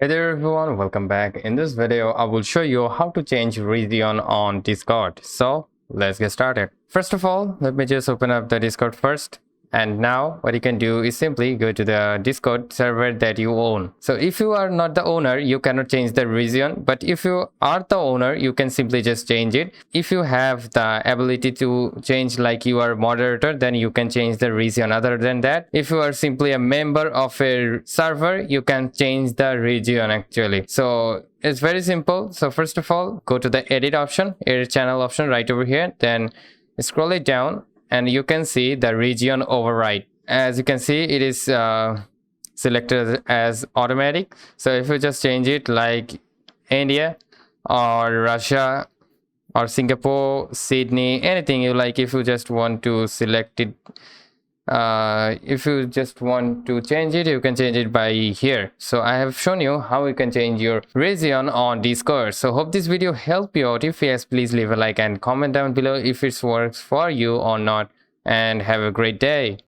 Hey there everyone, welcome back. In this video, I will show you how to change region on Discord. So let's get started. First of all, let me just open up the Discord first. And now what you can do is simply go to the Discord server that you own. So if you are not the owner, you cannot change the region. But if you are the owner, you can simply just change it. If you have the ability to change, like you are moderator, then you can change the region. Other than that, if you are simply a member of a server, you can change the region actually. So it's very simple. So first of all, go to the edit option, edit channel option right over here. Then scroll it down and you can see the region override. As you can see, it is selected as automatic. So if you just change it like India or Russia or Singapore, Sydney, anything you like, if you just want to select it, if you just want to change it, you can change it by here. So I have shown you how you can change your region on Discord. So hope this video helped you out. If yes, please leave a like and comment down below if it works for you or not, and have a great day.